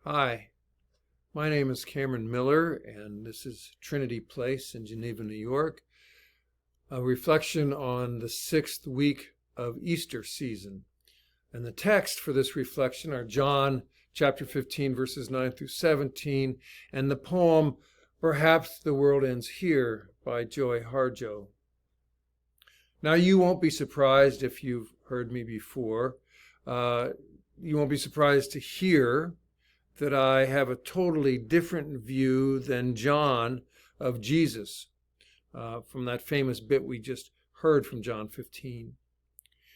Hi, my name is Cameron Miller, and this is Trinity Place in Geneva, New York, a reflection on the sixth week of Easter season. And the text for this reflection are John chapter 15, verses 9 through 17, and the poem Perhaps the World Ends Here by Joy Harjo. Now, you won't be surprised if you've heard me before. You won't be surprised to hear that I have a totally different view than John of Jesus, from that famous bit we just heard from John 15.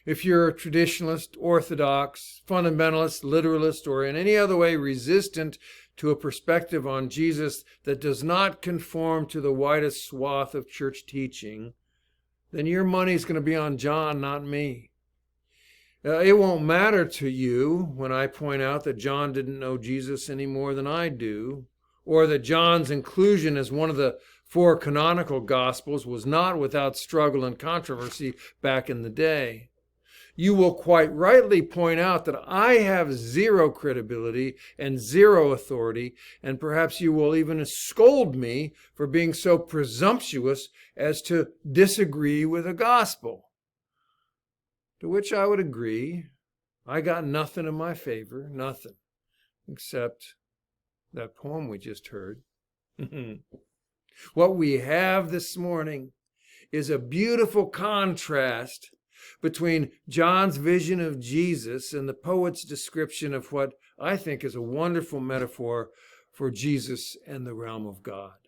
If you're a traditionalist, orthodox, fundamentalist, literalist, or in any other way resistant to a perspective on Jesus that does not conform to the widest swath of church teaching, then your money's going to be on John, not me. It won't matter to you when I point out that John didn't know Jesus any more than I do, or that John's inclusion as one of the four canonical Gospels was not without struggle and controversy back in the day. You will quite rightly point out that I have zero credibility and zero authority, and perhaps you will even scold me for being so presumptuous as to disagree with the gospel. To which I would agree. I got nothing in my favor, nothing, except that poem we just heard. What we have this morning is a beautiful contrast between John's vision of Jesus and the poet's description of what I think is a wonderful metaphor for Jesus and the realm of God.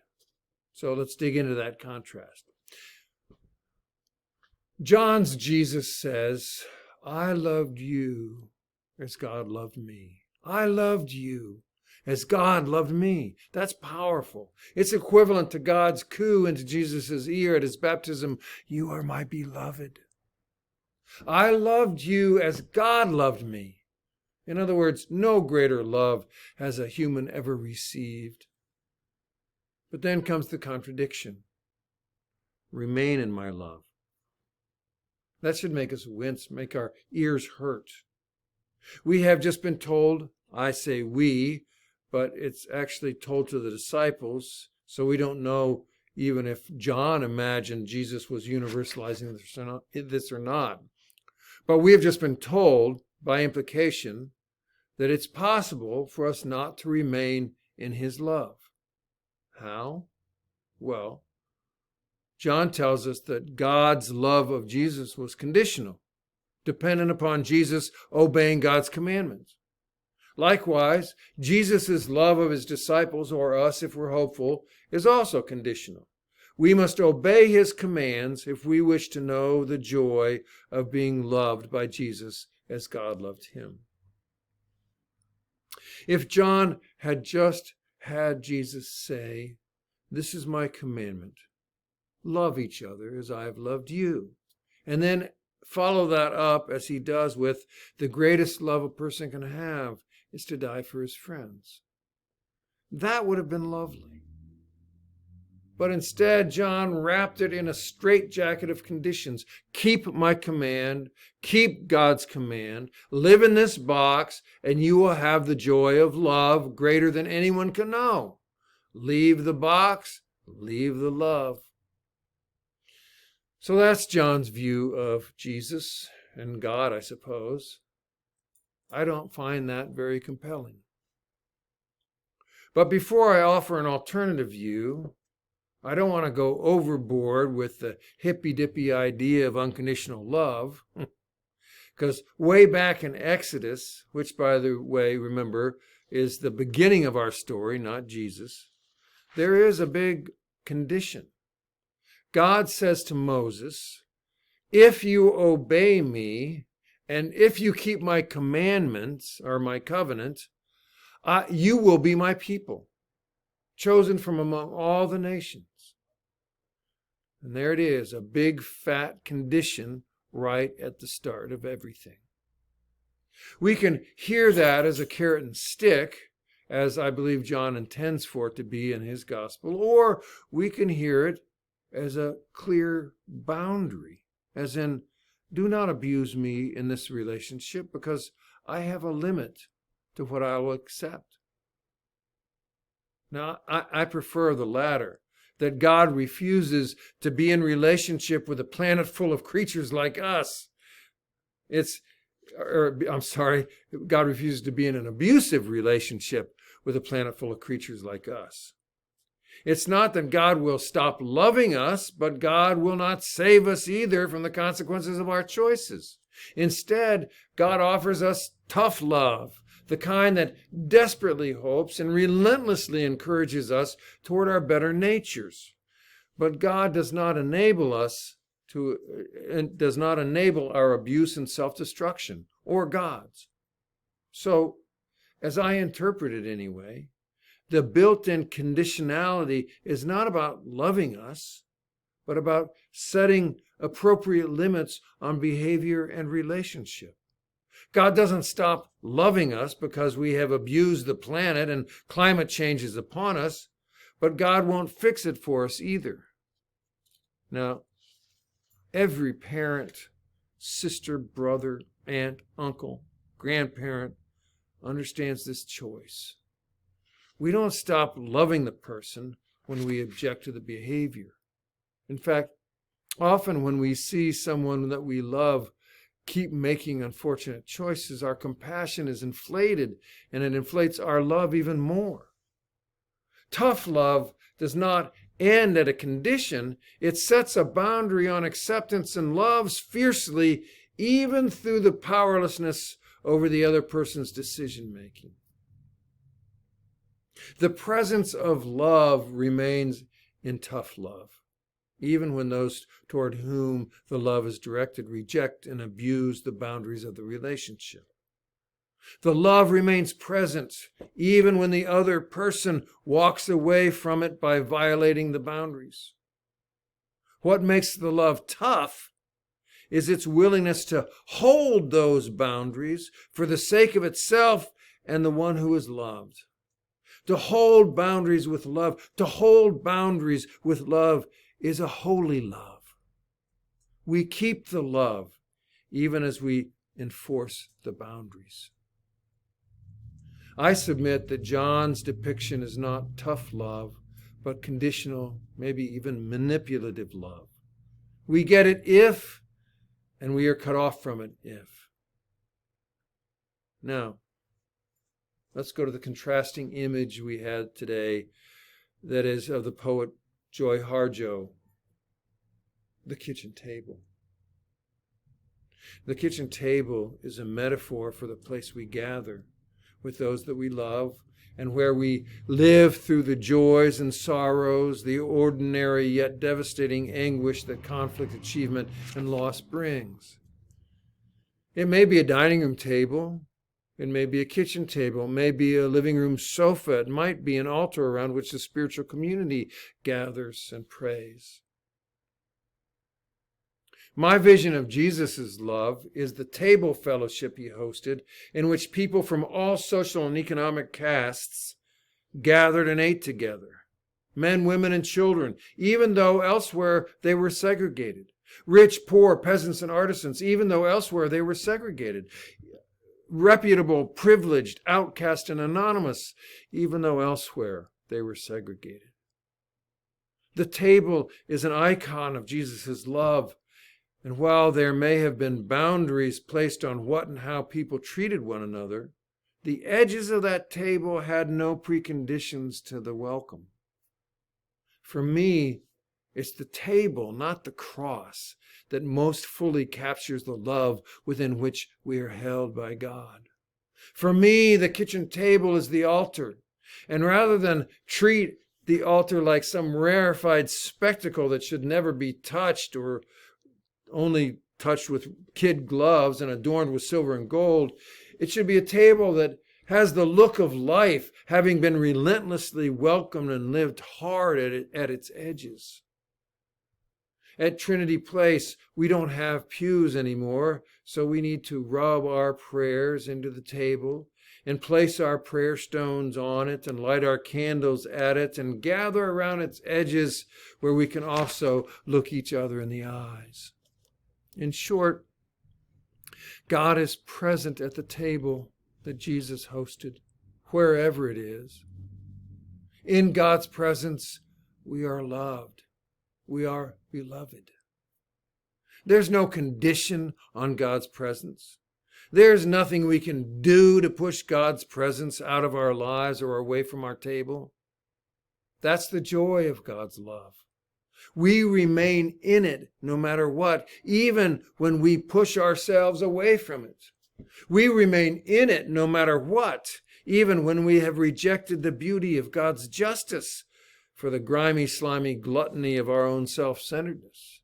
So let's dig into that contrast. John's Jesus says, I loved you as God loved me. I loved you as God loved me. That's powerful. It's equivalent to God's coo into Jesus' ear at his baptism, you are my beloved. I loved you as God loved me. In other words, no greater love has a human ever received. But then comes the contradiction. Remain in my love. That should make us wince, make our ears hurt. We have just been told, I say we, but it's actually told to the disciples, so we don't know even if John imagined Jesus was universalizing this or not. But we have just been told, by implication, that it's possible for us not to remain in his love. How? Well, John tells us that God's love of Jesus was conditional, dependent upon Jesus obeying God's commandments. Likewise, Jesus' love of his disciples, or us if we're hopeful, is also conditional. We must obey his commands if we wish to know the joy of being loved by Jesus as God loved him. If John had just had Jesus say, this is my commandment, love each other as I have loved you. And then follow that up as he does with the greatest love a person can have is to die for his friends. That would have been lovely. But instead, John wrapped it in a straitjacket of conditions. Keep my command, keep God's command, live in this box, and you will have the joy of love greater than anyone can know. Leave the box, leave the love. So that's John's view of Jesus and God, I suppose. I don't find that very compelling. But before I offer an alternative view, I don't want to go overboard with the hippy-dippy idea of unconditional love, because way back in Exodus, which, by the way, remember, is the beginning of our story, not Jesus, there is a big condition. God says to Moses, if you obey me, and if you keep my commandments, or my covenant, you will be my people, chosen from among all the nations. And there it is, a big fat condition right at the start of everything. We can hear that as a carrot and stick, as I believe John intends for it to be in his gospel, or we can hear it as a clear boundary, as in, do not abuse me in this relationship because I have a limit to what I will accept. Now, I prefer the latter, that God refuses to be in relationship with a planet full of creatures like us. God refuses to be in an abusive relationship with a planet full of creatures like us. It's not that God will stop loving us, but God will not save us either from the consequences of our choices. Instead, God offers us tough love, the kind that desperately hopes and relentlessly encourages us toward our better natures. But God does not enable our abuse and self-destruction, or God's. So, as I interpret it anyway, the built-in conditionality is not about loving us, but about setting appropriate limits on behavior and relationship. God doesn't stop loving us because we have abused the planet and climate change is upon us, but God won't fix it for us either. Now, every parent, sister, brother, aunt, uncle, grandparent understands this choice. We don't stop loving the person when we object to the behavior. In fact, often when we see someone that we love keep making unfortunate choices, our compassion is inflated, and it inflates our love even more. Tough love does not end at a condition. It sets a boundary on acceptance and loves fiercely, even through the powerlessness over the other person's decision-making. The presence of love remains in tough love, even when those toward whom the love is directed reject and abuse the boundaries of the relationship. The love remains present, even when the other person walks away from it by violating the boundaries. What makes the love tough is its willingness to hold those boundaries for the sake of itself and the one who is loved. To hold boundaries with love, is a holy love. We keep the love even as we enforce the boundaries. I submit that John's depiction is not tough love, but conditional, maybe even manipulative love. We get it if, and we are cut off from it if. Now, let's go to the contrasting image we had today, that is of the poet Joy Harjo, the kitchen table. The kitchen table is a metaphor for the place we gather with those that we love, and where we live through the joys and sorrows, the ordinary yet devastating anguish that conflict, achievement, and loss brings. It may be a dining room table, it may be a kitchen table, it may be a living room sofa, it might be an altar around which the spiritual community gathers and prays. My vision of Jesus' love is the table fellowship he hosted, in which people from all social and economic castes gathered and ate together. Men, women, and children, even though elsewhere they were segregated. Rich, poor, peasants, and artisans, even though elsewhere they were segregated. Reputable, privileged, outcast, and anonymous, even though elsewhere they were segregated. The table is an icon of Jesus' love. And while there may have been boundaries placed on what and how people treated one another, the edges of that table had no preconditions to the welcome. For me, it's the table, not the cross, that most fully captures the love within which we are held by God. For me, the kitchen table is the altar. And rather than treat the altar like some rarefied spectacle that should never be touched or only touched with kid gloves and adorned with silver and gold, it should be a table that has the look of life, having been relentlessly welcomed and lived hard at its edges. At Trinity Place, we don't have pews anymore, so we need to rub our prayers into the table and place our prayer stones on it and light our candles at it and gather around its edges where we can also look each other in the eyes. In short, God is present at the table that Jesus hosted, wherever it is. In God's presence, we are loved. We are beloved. There's no condition on God's presence. There's nothing we can do to push God's presence out of our lives or away from our table. That's the joy of God's love. We remain in it no matter what, even when we push ourselves away from it. We remain in it no matter what, even when we have rejected the beauty of God's justice for the grimy, slimy gluttony of our own self-centeredness.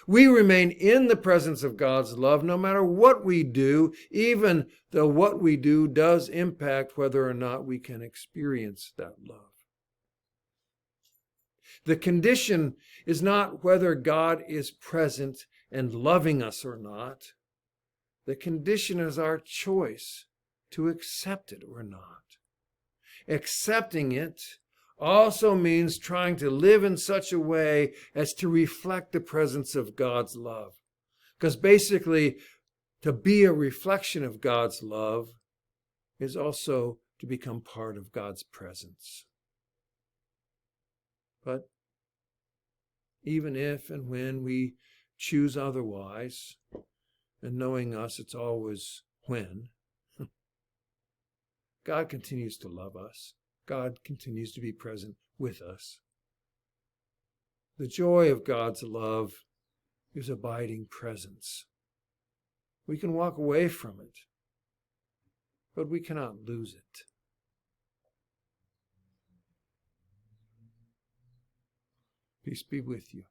We remain in the presence of God's love no matter what we do, even though what we do does impact whether or not we can experience that love. The condition is not whether God is present and loving us or not. The condition is our choice to accept it or not. Accepting it also means trying to live in such a way as to reflect the presence of God's love. Because basically, to be a reflection of God's love is also to become part of God's presence. But even if and when we choose otherwise, and knowing us, it's always when, God continues to love us. God continues to be present with us. The joy of God's love is abiding presence. We can walk away from it, but we cannot lose it. Peace be with you.